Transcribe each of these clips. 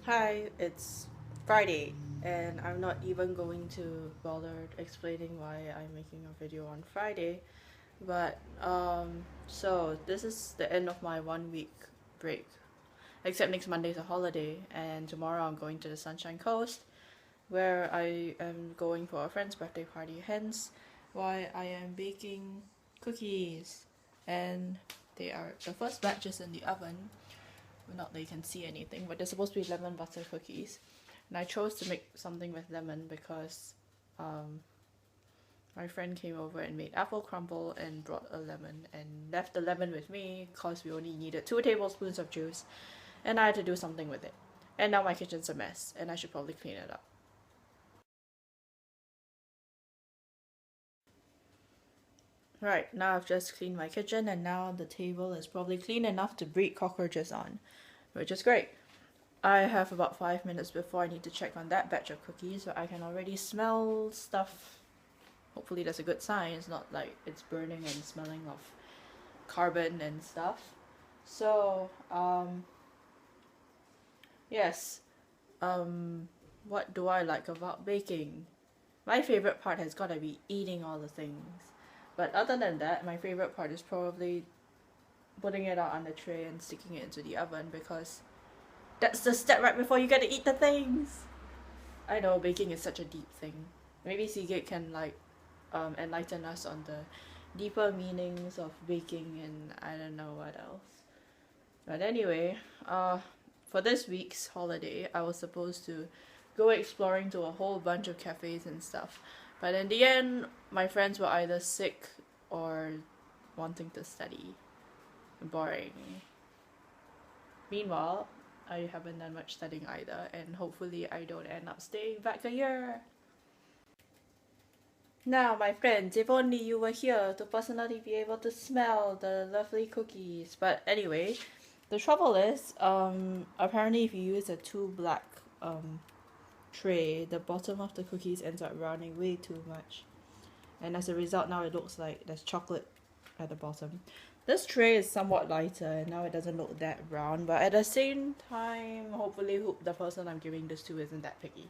Hi, it's Friday, and I'm not even going to bother explaining why I'm making a video on Friday. But, so this is the end of my 1 week break. Except next Monday's a holiday, and tomorrow I'm going to the Sunshine Coast, where I am going for a friend's birthday party. Hence, why I am baking cookies. And they are the first batch is in the oven. Not that you can see anything, but they're supposed to be lemon butter cookies. And I chose to make something with lemon because um, my friend came over and made apple crumble and brought a lemon and left the lemon with me because we only needed 2 tablespoons of juice and I had to do something with it. And now my kitchen's a mess and I should probably clean it up. Right, now I've just cleaned my kitchen and now the table is probably clean enough to breed cockroaches on, which is great. I have about 5 minutes before I need to check on that batch of cookies, but I can already smell stuff. Hopefully that's a good sign. It's not like it's burning and smelling of carbon and stuff. So, yes. Um, what do I like about baking? My favorite part has got to be eating all the things. But other than that, my favorite part is probably putting it out on the tray and sticking it into the oven because that's the step right before you get to eat the things. I know baking is such a deep thing. Maybe Seagate can enlighten us on the deeper meanings of baking and I don't know what else. But anyway, for this week's holiday, I was supposed to go exploring to a whole bunch of cafes and stuff. But in the end, my friends were either sick or wanting to study. Boring. Meanwhile, I haven't done much studying either, and hopefully I don't end up staying back a year. Now, my friends, if only you were here to personally be able to smell the lovely cookies. But anyway, the trouble is, apparently if you use a too black tray, the bottom of the cookies ends up browning way too much. And as a result, now it looks like there's chocolate at the bottom. This tray is somewhat lighter and now it doesn't look that brown, but at the same time, hopefully the person I'm giving this to isn't that picky.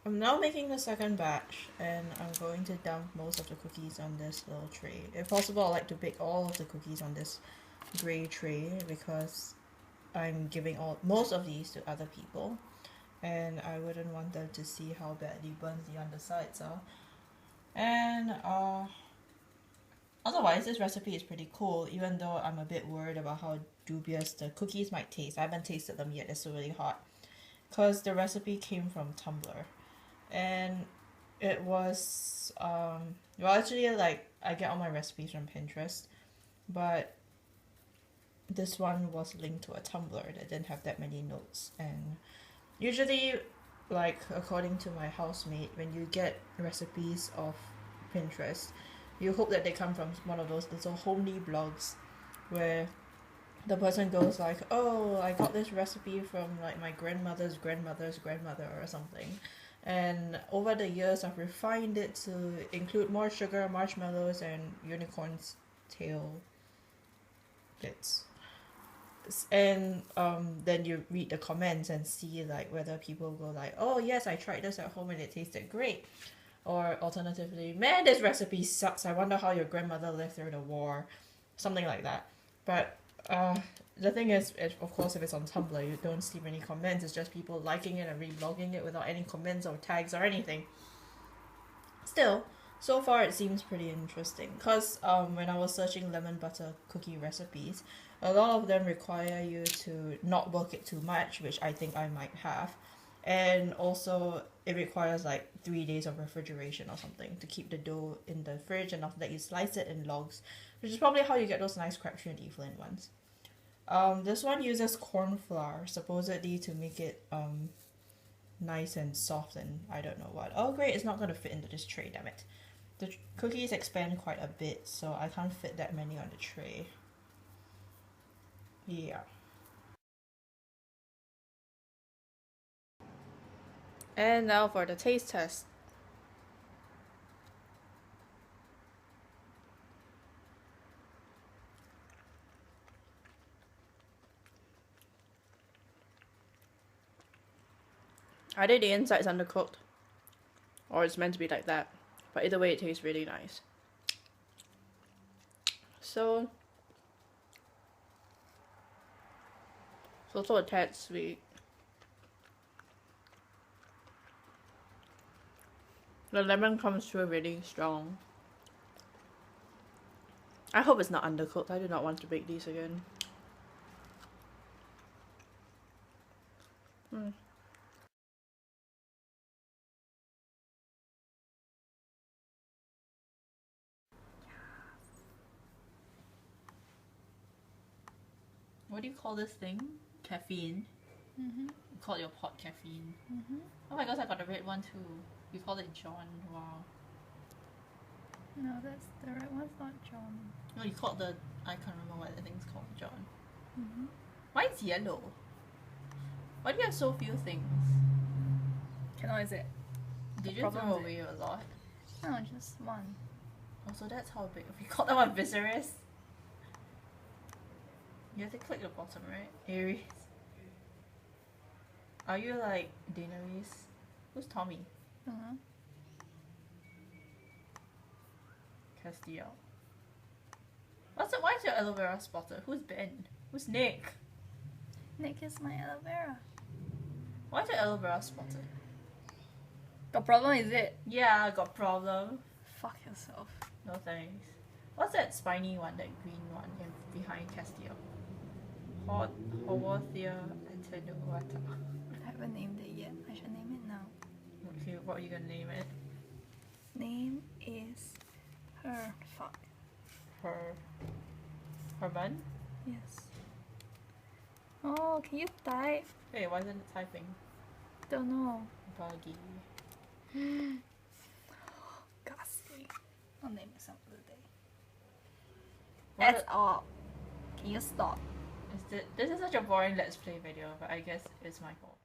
I'm now making the second batch and I'm going to dump most of the cookies on this little tray. If possible, I like to bake all of the cookies on this gray tray because I'm giving most of these to other people and I wouldn't want them to see how badly burnt the undersides are. And otherwise, this recipe is pretty cool, even though I'm a bit worried about how dubious the cookies might taste. I haven't tasted them yet, it's really hot. Because the recipe came from Tumblr. And it was, well, actually, like, I get all my recipes from Pinterest, but this one was linked to a Tumblr that didn't have that many notes. And usually, like, according to my housemate, when you get recipes of Pinterest, you hope that they come from one of those little homely blogs where the person goes like, oh, I got this recipe from like my grandmother's grandmother's grandmother or something, and over the years I've refined it to include more sugar, marshmallows, and unicorn's tail bits. And then you read the comments and see like whether people go like, oh yes, I tried this at home and it tasted great, or alternatively, man, this recipe sucks, I wonder how your grandmother lived through the war, something like that. But the thing is, of course, if it's on Tumblr, you don't see many comments. It's just people liking it and reblogging it without any comments or tags or anything. Still, so far it seems pretty interesting. Because when I was searching lemon butter cookie recipes, a lot of them require you to not work it too much, which I think I might have. And also, it requires like 3 days of refrigeration or something to keep the dough in the fridge, and after that, you slice it in logs, which is probably how you get those nice Crabtree and Evelyn ones. This one uses corn flour, supposedly to make it nice and soft and I don't know what. Oh great, it's not going to fit into this tray, damn it. The cookies expand quite a bit, so I can't fit that many on the tray. Yeah. And now for the taste test. Either the inside's undercooked or it's meant to be like that. But either way, it tastes really nice. So it's also a tad sweet. The lemon comes through really strong. I hope it's not undercooked. I do not want to bake these again. What do you call this thing? Caffeine. You call your pot caffeine. Oh my gosh, I got a red one too. You call it John. Wow. No, that's the red one's not John. No, you called the... I can't remember what the thing's called. John. Mine's yellow. Why do you have so few things? Cannot, is it? Did you throw away a lot? No, just one. Oh, so that's how big. We call that one Viserys. You have to click the bottom, right? Aries. Are you like Daenerys? Who's Tommy? Castiel. Why is your aloe vera spotted? Who's Ben? Who's Nick? Nick is my aloe vera. Why is your aloe vera spotted? Got problem, is it? Yeah, I got problem. Fuck yourself. No thanks. What's that spiny one, that green one behind Castiel? Haworthia Antenuata. I haven't named it yet. I should name it now. Okay, what are you gonna name it? Name is her. Fuck. Herman? Yes. Oh, can you type? Hey, why isn't it typing? Don't know. Buggy. Ghastly. I'll name it some other day. What That's all. Can you stop? This is such a boring Let's Play video, but I guess it's my fault.